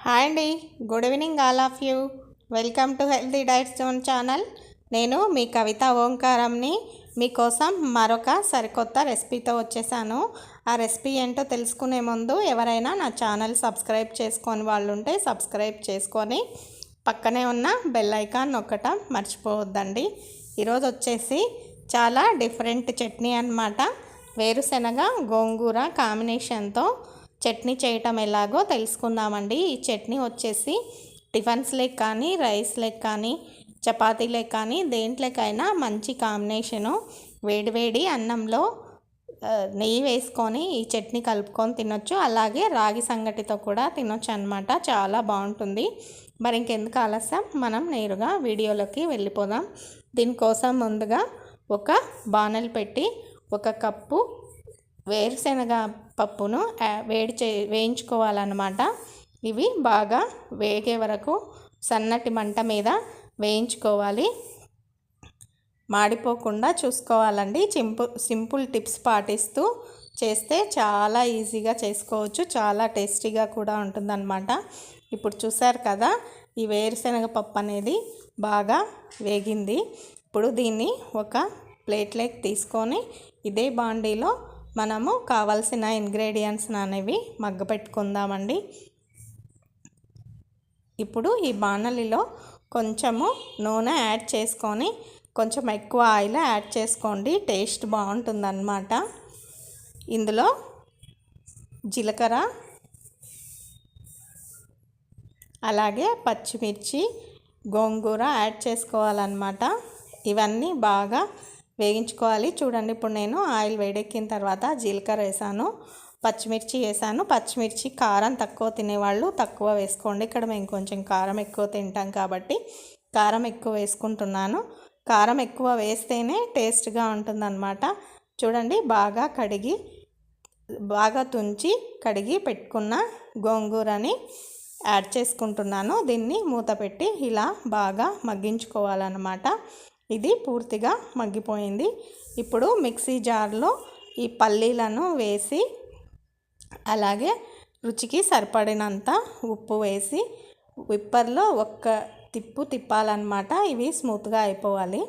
Hi అండి, good evening all of you. Welcome to healthy diets zone channel. నేను మీ కవిత ఓంకారంని మీకోసం మరొక సరికొత్త రెసిపీతో వచ్చేసాను. ఆ రెసిపీ ఏంటో తెలుసుకునే ముందు ఎవరైనా నా ఛానల్ సబ్స్క్రైబ్ చేసుకొని వాళ్ళు ఉంటే సబ్స్క్రైబ్ చేసుకొని పక్కనే ఉన్న బెల్ ఐకాన్ నొక్కటం మర్చిపోవద్దండి. ఈరోజు వచ్చేసి చాలా డిఫరెంట్ చట్నీ అన్నమాట. వేరుశెనగ గోంగూర కాంబినేషన్తో చట్నీ చేయటం ఎలాగో తెలుసుకుందామండి. ఈ చట్నీ వచ్చేసి టిఫిన్స్లోకి కానీ రైస్లోకి కానీ చపాతీలోకి కానీ దేంట్లోకైనా మంచి కాంబినేషను. వేడివేడి అన్నంలో నెయ్యి వేసుకొని ఈ చట్నీ కలుపుకొని తినొచ్చు. అలాగే రాగి సంగటితో కూడా తినొచ్చు అన్నమాట. చాలా బాగుంటుంది. మరి ఇంకెందుకు ఆలస్యం, మనం నేరుగా వీడియోలోకి వెళ్ళిపోదాం. దీనికోసం ముందుగా ఒక బాణలు పెట్టి 1 కప్పు వేరుశెనగ పప్పును వేయించుకోవాలన్నమాట. ఇవి బాగా వేగే వరకు సన్నటి మంట మీద వేయించుకోవాలి. మాడిపోకుండా చూసుకోవాలండి. సింపుల్ టిప్స్ పాటిస్తూ చేస్తే చాలా ఈజీగా చేసుకోవచ్చు. చాలా టేస్టీగా కూడా ఉంటుందన్నమాట. ఇప్పుడు చూసారు కదా, ఈ వేరుశెనగ పప్పు అనేది బాగా వేగింది. ఇప్పుడు దీన్ని ఒక ప్లేట్లోకి తీసుకొని ఇదే బాండీలో మనము కావాల్సిన ఇంగ్రీడియంట్స్ అనేవి మగ్గపెట్టుకుందామండి. ఇప్పుడు ఈ బాణలిలో కొంచెము నూనె యాడ్ చేసుకొని కొంచెం ఎక్కువ ఆయిల్ యాడ్ చేసుకోండి. టేస్ట్ బాగుంటుందన్నమాట. ఇందులో జీలకర్ర అలాగే పచ్చిమిర్చి గోంగూర యాడ్ చేసుకోవాలన్నమాట. ఇవన్నీ బాగా వేగించుకోవాలి. చూడండి, ఇప్పుడు నేను ఆయిల్ వేడెక్కిన తర్వాత జీలకర్ర వేసాను, పచ్చిమిర్చి వేసాను. పచ్చిమిర్చి కారం తక్కువ తినేవాళ్ళు తక్కువ వేసుకోండి. ఇక్కడ మేము కొంచెం కారం ఎక్కువ తింటాం కాబట్టి కారం ఎక్కువ వేసుకుంటున్నాను. కారం ఎక్కువ వేస్తేనే టేస్ట్గా ఉంటుందన్నమాట. చూడండి, బాగా తుంచి కడిగి పెట్టుకున్న గోంగూరని యాడ్ చేసుకుంటున్నాను. దీన్ని మూత పెట్టి ఇలా బాగా మగ్గించుకోవాలన్నమాట. ఇది పూర్తిగా మగ్గిపోయింది. ఇప్పుడు మిక్సీ జార్లో ఈ పల్లీలను వేసి అలాగే రుచికి సరిపడినంత ఉప్పు వేసి విప్పర్లో తిప్పాలన్నమాట. ఇవి స్మూత్గా అయిపోవాలి.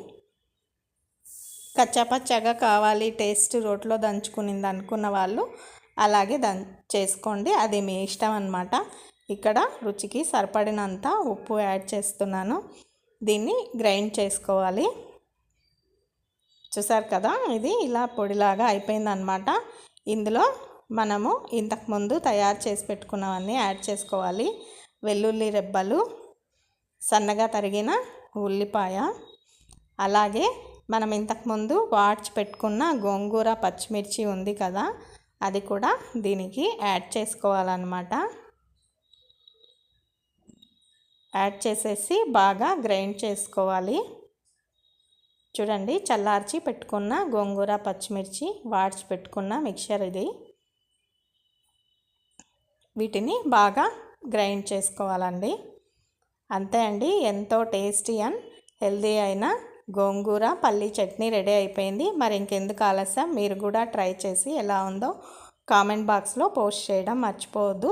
కచ్చాపచ్చాగా కావాలి టేస్ట్, రోట్లో దంచుకునింది అనుకున్న వాళ్ళు అలాగే చేసుకోండి. అది మీ ఇష్టం అన్నమాట. ఇక్కడ రుచికి సరిపడినంత ఉప్పు యాడ్ చేస్తున్నాను. దీన్ని గ్రైండ్ చేసుకోవాలి. చూసారు కదా, ఇది ఇలా పొడిలాగా అయిపోయిందన్నమాట. ఇందులో మనము ఇంతకుముందు తయారు చేసి పెట్టుకున్నవన్నీ యాడ్ చేసుకోవాలి. వెల్లుల్లి రెబ్బలు, సన్నగా తరిగిన ఉల్లిపాయ, అలాగే మనం ఇంతకుముందు వాడ్చి పెట్టుకున్న గోంగూర పచ్చిమిర్చి ఉంది కదా, అది కూడా దీనికి యాడ్ చేసుకోవాలన్నమాట. యాడ్ చేసేసి బాగా గ్రైండ్ చేసుకోవాలి. చూడండి, చల్లార్చి పెట్టుకున్న గోంగూర పచ్చిమిర్చి వాడ్చి పెట్టుకున్న మిక్చర్ ఇది. వీటిని బాగా గ్రైండ్ చేసుకోవాలండి. అంతే అండి, ఎంతో టేస్టీ అండ్ హెల్దీ అయిన గోంగూర పల్లీ చట్నీ రెడీ అయిపోయింది. మరి ఇంకెందుకు ఆలస్యం, మీరు కూడా ట్రై చేసి ఎలా ఉందో కామెంట్ బాక్స్లో పోస్ట్ చేయడం మర్చిపోవద్దు.